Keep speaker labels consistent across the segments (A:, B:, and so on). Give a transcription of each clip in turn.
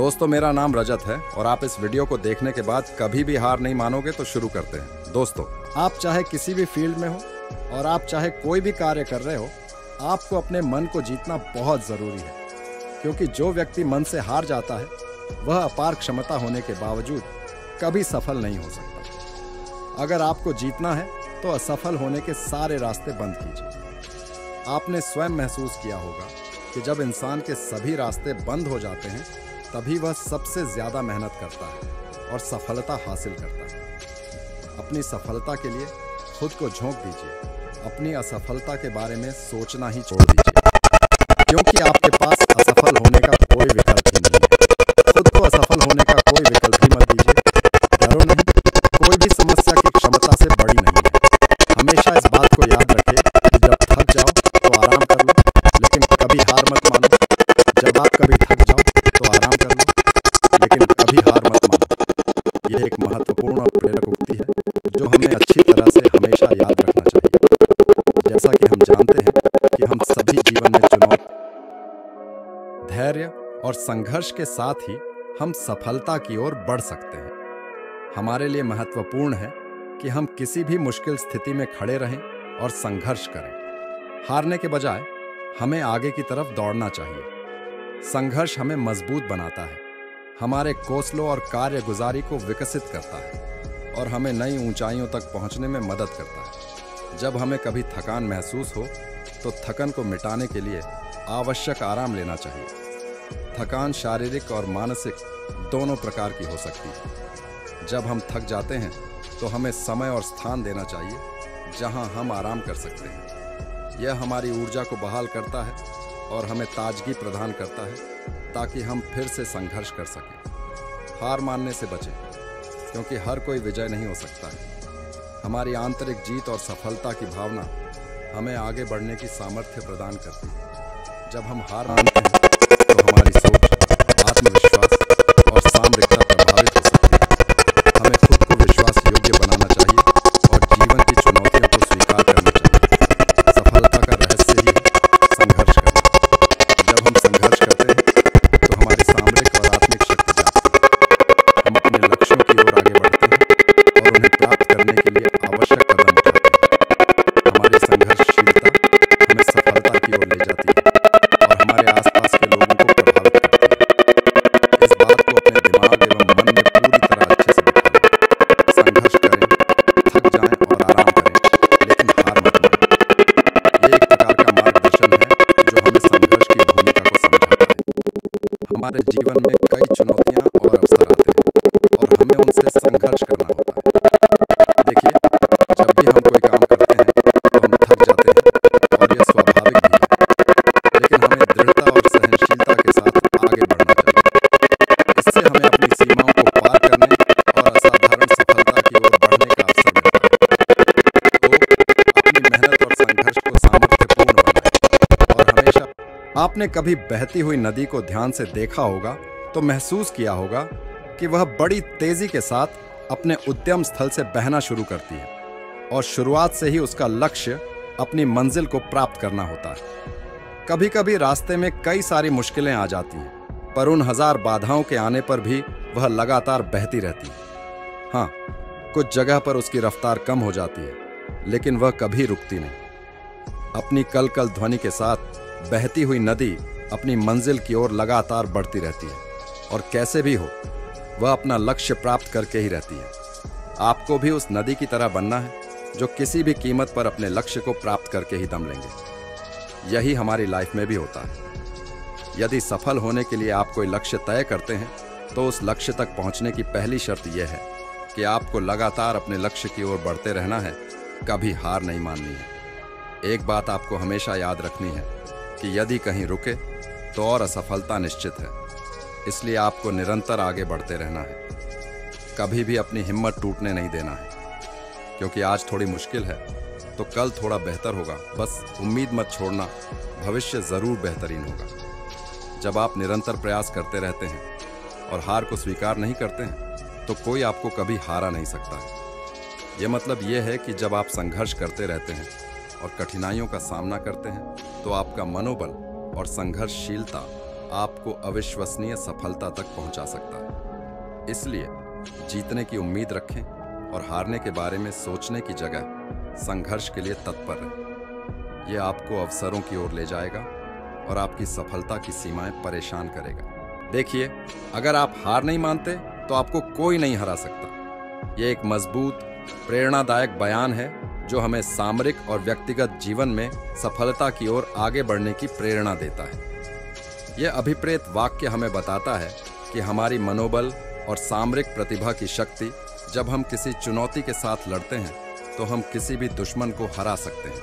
A: दोस्तों, मेरा नाम रजत है और आप इस वीडियो को देखने के बाद कभी भी हार नहीं मानोगे, तो शुरू करते हैं। दोस्तों, आप चाहे किसी भी फील्ड में हो और आप चाहे कोई भी कार्य कर रहे हो, आपको अपने मन को जीतना बहुत ज़रूरी है, क्योंकि जो व्यक्ति मन से हार जाता है वह अपार क्षमता होने के बावजूद कभी सफल नहीं हो सकता। अगर आपको जीतना है तो असफल होने के सारे रास्ते बंद कीजिए। आपने स्वयं महसूस किया होगा कि जब इंसान के सभी रास्ते बंद हो जाते हैं तभी वह सबसे ज़्यादा मेहनत करता है और सफलता हासिल करता है। अपनी सफलता के लिए खुद को झोंक दीजिए। अपनी असफलता के बारे में सोचना ही छोड़ दीजिए, क्योंकि आपके पास असफल होने का कोई विकल्प ही नहीं है। खुद को असफल होने का कोई विकल्प ही मत दीजिए। डरो नहीं, कोई भी समस्या की क्षमता से बड़ी नहीं है। हमेशा इस बात को याद रखें कि जब थक जाओ तो आराम कर लो, लेकिन कभी हार मत मानो। जब आप कभी थक जाओ तो आराम कर लो, लेकिन कभी हार मत मानो। यह एक महत्वपूर्ण और प्रेरक उक्ति है जो हमें अच्छी तरह से हमेशा याद रखना चाहिए। जैसा कि हम जानते हैं कि हम सभी जीवन में चुनौती, धैर्य और संघर्ष के साथ ही हम सफलता की ओर बढ़ सकते हैं। हमारे लिए महत्वपूर्ण है कि हम किसी भी मुश्किल स्थिति में खड़े रहें और संघर्ष करें। हारने के बजाय हमें आगे की तरफ दौड़ना चाहिए। संघर्ष हमें मजबूत बनाता है, हमारे कौशलों और कार्यगुजारी को विकसित करता है और हमें नई ऊंचाइयों तक पहुंचने में मदद करता है। जब हमें कभी थकान महसूस हो तो थकन को मिटाने के लिए आवश्यक आराम लेना चाहिए। थकान शारीरिक और मानसिक दोनों प्रकार की हो सकती है। जब हम थक जाते हैं तो हमें समय और स्थान देना चाहिए जहां हम आराम कर सकते हैं। यह हमारी ऊर्जा को बहाल करता है और हमें ताजगी प्रदान करता है ताकि हम फिर से संघर्ष कर सकें। हार मानने से बचें, क्योंकि हर कोई विजय नहीं हो सकता है। हमारी आंतरिक जीत और सफलता की भावना हमें आगे बढ़ने की सामर्थ्य प्रदान करती है। जब हम हार मानते हैं तो हमारी सोच, आत्मविश्वास और सामरिकता प्रभावित हो सकती है। हमें खुद को विश्वास योग्य बनाना चाहिए और जीवन की चुनौतियों को स्वीकार करना चाहिए। सफलता का रहस्य ही है संघर्ष करना। जब हम संघर्ष करते हैं तो हमारी सामरिक और आत्मिक शक्ति जागती है। हम अपने लक्ष्यों की ओर आगे बढ़ते हैं और उन्हें प्राप्त करने के लिए आवश्यक कदम उठाते हैं। हमारी संघर्षशीलता हमें सफलता की ओर ले जाती है और हमारे आसपास के लोगों को प्रभावित करती है। इस बात को अपने दिमाग एवं मन में पूरी तरह अच्छे से बिठा लें। संघर्ष करें, थक जाएं और आराम करें, लेकिन हार मत मानें। ये एक प्रकार का मार्गदर्शन है जो हमें संघर्ष की भूमिका को समझाता है। हमारे जीवन में कई चुनौतियां और अवसर आते हैं और हमें उनसे संघर्ष करना होता है। देखिए, जब भी हम कोई काम करते हैं तो हम थक जाते हैं और यह स्वाभाविक भी है, लेकिन हमें दृढ़ता और सहनशीलता के साथ आगे बढ़ना चाहिए। इससे हमें अपनी सीमाओं को पार करने और असाधारण सफलता की ओर बढ़ने का अवसर मिलता है। तो अपनी मेहनत और संघर्ष को सामर्थ्यपूर्ण बनाएं और हमेशा। आपने कभी बहती हुई नदी को ध्यान से देखा होगा तो महसूस किया होगा कि वह बड़ी तेजी के साथ अपने उद्यम स्थल से बहना शुरू करती है और शुरुआत से ही उसका लक्ष्य अपनी मंजिल को प्राप्त करना होता है। कभी कभी रास्ते में कई सारी मुश्किलें आ जाती हैं, पर उन हजार बाधाओं के आने पर भी वह लगातार बहती रहती है। हाँ, कुछ जगह पर उसकी रफ्तार कम हो जाती है, लेकिन वह कभी रुकती नहीं। अपनी कल कल ध्वनि के साथ बहती हुई नदी अपनी मंजिल की ओर लगातार बढ़ती रहती है और कैसे भी हो वह अपना लक्ष्य प्राप्त करके ही रहती है। आपको भी उस नदी की तरह बनना है जो किसी भी कीमत पर अपने लक्ष्य को प्राप्त करके ही दम लेंगे। यही हमारी लाइफ में भी होता है। यदि सफल होने के लिए आप कोई लक्ष्य तय करते हैं तो उस लक्ष्य तक पहुंचने की पहली शर्त यह है कि आपको लगातार अपने लक्ष्य की ओर बढ़ते रहना है, कभी हार नहीं माननी है। एक बात आपको हमेशा याद रखनी है कि यदि कहीं रुके तो और असफलता निश्चित है। इसलिए आपको निरंतर आगे बढ़ते रहना है। कभी भी अपनी हिम्मत टूटने नहीं देना है, क्योंकि आज थोड़ी मुश्किल है तो कल थोड़ा बेहतर होगा। बस उम्मीद मत छोड़ना, भविष्य जरूर बेहतरीन होगा। जब आप निरंतर प्रयास करते रहते हैं और हार को स्वीकार नहीं करते हैं तो कोई आपको कभी हारा नहीं सकता है। ये मतलब ये है कि जब आप संघर्ष करते रहते हैं और कठिनाइयों का सामना करते हैं तो आपका मनोबल और संघर्षशीलता आपको अविश्वसनीय सफलता तक पहुंचा सकता है। इसलिए जीतने की उम्मीद रखें और हारने के बारे में सोचने की जगह संघर्ष के लिए तत्पर रहें। यह आपको अवसरों की ओर ले जाएगा और आपकी सफलता की सीमाएं परेशान करेगा। देखिए, अगर आप हार नहीं मानते तो आपको कोई नहीं हरा सकता। यह एक मजबूत, प्रेरणादायक बयान है जो हमें सामरिक और व्यक्तिगत जीवन में सफलता की ओर आगे बढ़ने की प्रेरणा देता है। यह अभिप्रेत वाक्य हमें बताता है कि हमारी मनोबल और सामरिक प्रतिभा की शक्ति, जब हम किसी चुनौती के साथ लड़ते हैं तो हम किसी भी दुश्मन को हरा सकते हैं।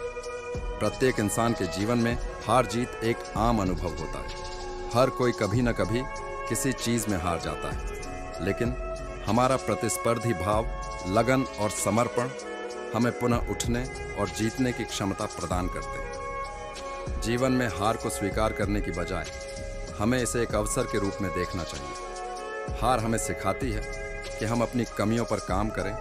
A: प्रत्येक इंसान के जीवन में हार जीत एक आम अनुभव होता है। हर कोई कभी न कभी किसी चीज में हार जाता है, लेकिन हमारा प्रतिस्पर्धी भाव, लगन और समर्पण हमें पुनः उठने और जीतने की क्षमता प्रदान करते हैं। जीवन में हार को स्वीकार करने की बजाय हमें इसे एक अवसर के रूप में देखना चाहिए। हार हमें सिखाती है कि हम अपनी कमियों पर काम करें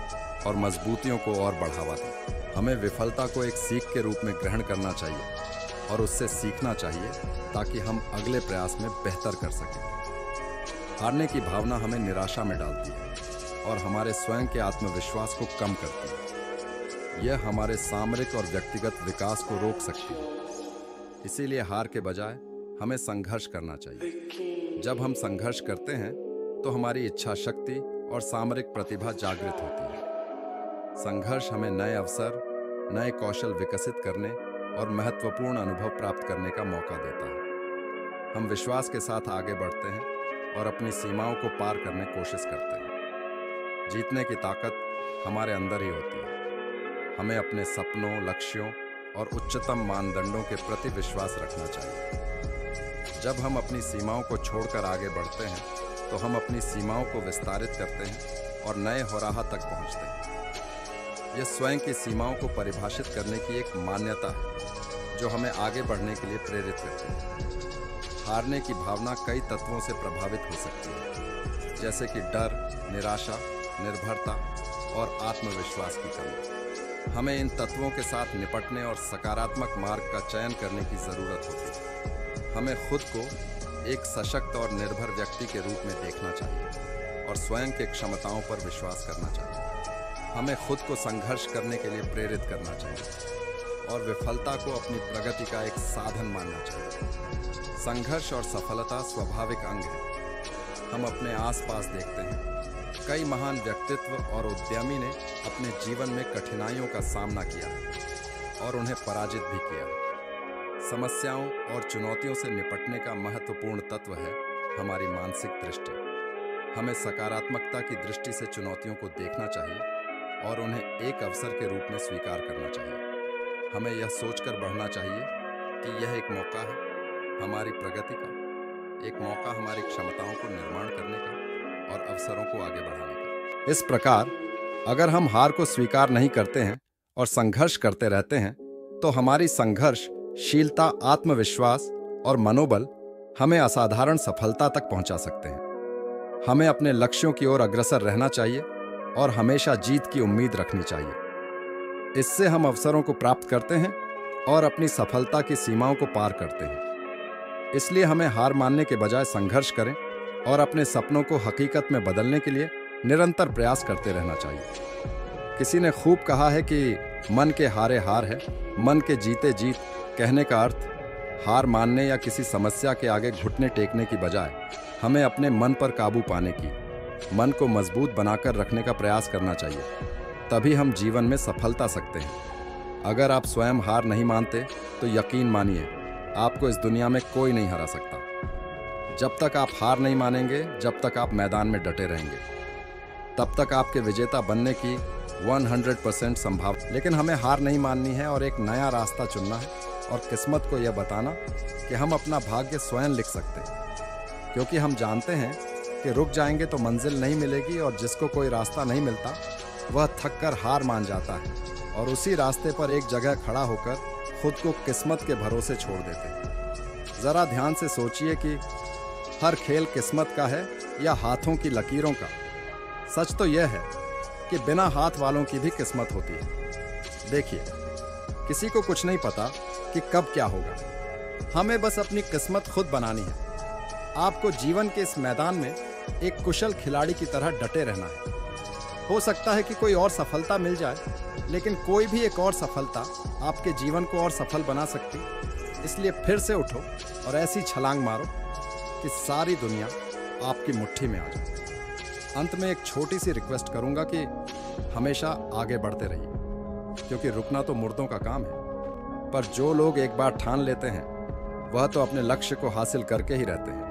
A: और मजबूतियों को और बढ़ावा दें। हमें विफलता को एक सीख के रूप में ग्रहण करना चाहिए और उससे सीखना चाहिए ताकि हम अगले प्रयास में बेहतर कर सकें। हारने की भावना हमें निराशा में डालती है और हमारे स्वयं के आत्मविश्वास को कम करती है। यह हमारे सामरिक और व्यक्तिगत विकास को रोक सकती है। इसीलिए हार के बजाय हमें संघर्ष करना चाहिए। जब हम संघर्ष करते हैं तो हमारी इच्छा शक्ति और सामरिक प्रतिभा जागृत होती है। संघर्ष हमें नए अवसर, नए कौशल विकसित करने और महत्वपूर्ण अनुभव प्राप्त करने का मौका देता है। हम विश्वास के साथ आगे बढ़ते हैं और अपनी सीमाओं को पार करने की कोशिश करते हैं। जीतने की ताकत हमारे अंदर ही होती है। हमें अपने सपनों, लक्ष्यों और उच्चतम मानदंडों के प्रति विश्वास रखना चाहिए। जब हम अपनी सीमाओं को छोड़कर आगे बढ़ते हैं तो हम अपनी सीमाओं को विस्तारित करते हैं और नए होराहा तक पहुंचते हैं। यह स्वयं की सीमाओं को परिभाषित करने की एक मान्यता है जो हमें आगे बढ़ने के लिए प्रेरित करती है। हारने की भावना कई तत्वों से प्रभावित हो सकती है, जैसे कि डर, निराशा, निर्भरता और आत्मविश्वास की कमी। हमें इन तत्वों के साथ निपटने और सकारात्मक मार्ग का चयन करने की जरूरत होती है। हमें खुद को एक सशक्त और निर्भर व्यक्ति के रूप में देखना चाहिए और स्वयं के क्षमताओं पर विश्वास करना चाहिए। हमें खुद को संघर्ष करने के लिए प्रेरित करना चाहिए और विफलता को अपनी प्रगति का एक साधन मानना चाहिए। संघर्ष और सफलता स्वाभाविक अंग है। हम अपने आसपास देखते हैं, कई महान व्यक्तित्व और उद्यमी ने अपने जीवन में कठिनाइयों का सामना किया है और उन्हें पराजित भी किया। समस्याओं और चुनौतियों से निपटने का महत्वपूर्ण तत्व है हमारी मानसिक दृष्टि। हमें सकारात्मकता की दृष्टि से चुनौतियों को देखना चाहिए और उन्हें एक अवसर के रूप में स्वीकार करना चाहिए। हमें यह सोचकर बढ़ना चाहिए कि यह एक मौका है हमारी प्रगति का, एक मौका हमारी क्षमताओं को निर्माण करने का और अवसरों को आगे बढ़ाने का। इस प्रकार अगर हम हार को स्वीकार नहीं करते हैं और संघर्ष करते रहते हैं तो हमारी संघर्षशीलता, आत्मविश्वास और मनोबल हमें असाधारण सफलता तक पहुंचा सकते हैं। हमें अपने लक्ष्यों की ओर अग्रसर रहना चाहिए और हमेशा जीत की उम्मीद रखनी चाहिए। इससे हम अवसरों को प्राप्त करते हैं और अपनी सफलता की सीमाओं को पार करते हैं। इसलिए हमें हार मानने के बजाय संघर्ष करें और अपने सपनों को हकीकत में बदलने के लिए निरंतर प्रयास करते रहना चाहिए। किसी ने खूब कहा है कि मन के हारे हार है, मन के जीते जीत। कहने का अर्थ हार मानने या किसी समस्या के आगे घुटने टेकने की बजाय हमें अपने मन पर काबू पाने की, मन को मजबूत बनाकर रखने का प्रयास करना चाहिए। तभी हम जीवन में सफल पा सकते हैं। अगर आप स्वयं हार नहीं मानते तो यकीन मानिए आपको इस दुनिया में कोई नहीं हरा सकता। जब तक आप हार नहीं मानेंगे, जब तक आप मैदान में डटे रहेंगे, तब तक आपके विजेता बनने की 100% संभावना। लेकिन हमें हार नहीं माननी है और एक नया रास्ता चुनना है और किस्मत को यह बताना कि हम अपना भाग्य स्वयं लिख सकते हैं। क्योंकि हम जानते हैं कि रुक जाएंगे तो मंजिल नहीं मिलेगी और जिसको कोई रास्ता नहीं मिलता वह थक कर हार मान जाता है और उसी रास्ते पर एक जगह खड़ा होकर खुद को किस्मत के भरोसे छोड़ देते हैं। जरा ध्यान से सोचिए कि हर खेल किस्मत का है या हाथों की लकीरों का। सच तो यह है कि बिना हाथ वालों की भी किस्मत होती है। देखिए, किसी को कुछ नहीं पता कि कब क्या होगा। हमें बस अपनी किस्मत खुद बनानी है। आपको जीवन के इस मैदान में एक कुशल खिलाड़ी की तरह डटे रहना है। हो सकता है कि कोई और सफलता मिल जाए, लेकिन कोई भी एक और सफलता आपके जीवन को और सफल बना सकती। इसलिए फिर से उठो और ऐसी छलांग मारो कि सारी दुनिया आपकी मुट्ठी में आ जाए। अंत में एक छोटी सी रिक्वेस्ट करूंगा कि हमेशा आगे बढ़ते रहिए, क्योंकि रुकना तो मुर्दों का काम है। पर जो लोग एक बार ठान लेते हैं वह तो अपने लक्ष्य को हासिल करके ही रहते हैं।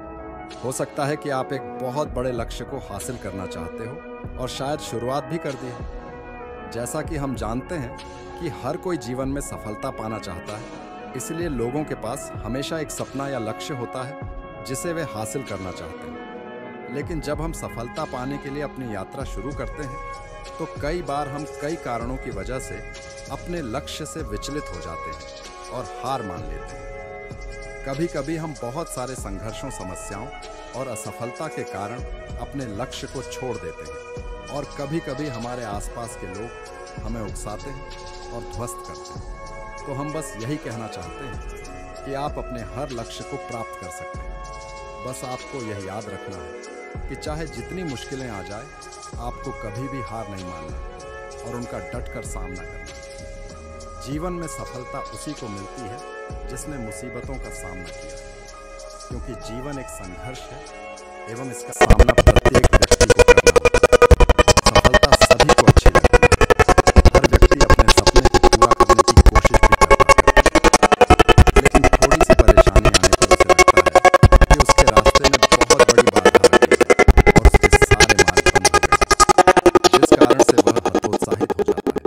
A: हो सकता है कि आप एक बहुत बड़े लक्ष्य को हासिल करना चाहते हो और शायद शुरुआत भी कर दी है। जैसा कि हम जानते हैं कि हर कोई जीवन में सफलता पाना चाहता है, इसलिए लोगों के पास हमेशा एक सपना या लक्ष्य होता है जिसे वे हासिल करना चाहते हैं। लेकिन जब हम सफलता पाने के लिए अपनी यात्रा शुरू करते हैं तो कई बार हम कई कारणों की वजह से अपने लक्ष्य से विचलित हो जाते हैं और हार मान लेते हैं। कभी कभी हम बहुत सारे संघर्षों, समस्याओं और असफलता के कारण अपने लक्ष्य को छोड़ देते हैं, और कभी कभी हमारे आसपास के लोग हमें उकसाते हैं और ध्वस्त करते हैं। तो हम बस यही कहना चाहते हैं कि आप अपने हर लक्ष्य को प्राप्त कर सकते हैं। बस आपको यह याद रखना है कि चाहे जितनी मुश्किलें आ जाए, आपको कभी भी हार नहीं मानना और उनका डट कर सामना करना। जीवन में सफलता उसी को मिलती है जिसने मुसीबतों का सामना किया, क्योंकि जीवन एक संघर्ष है एवं इसका सामना प्रत्येक व्यक्ति को करना होता है। सफलता सभी को अच्छी लगती है, हर व्यक्ति अपने सपने को पूरा करने की कोशिश भी करता है, लेकिन थोड़ी सी परेशानी आने पर उसे लगता है कि उसके रास्ते में बहुत बड़ी बाधा आ गई है और उसके सारे मार्ग बंद हो गए, जिस कारण से वह हतोत्साहित हो जाता है।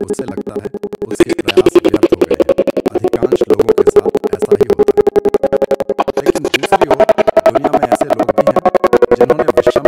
A: उसे लगता है उसके प्रयास व्यर्थ हो गए हैं। अधिकांश लोगों के साथ ऐसा ही होता है। लेकिन दूसरी ओर दुनिया में ऐसे लोग भी हैं जिन्होंने विषम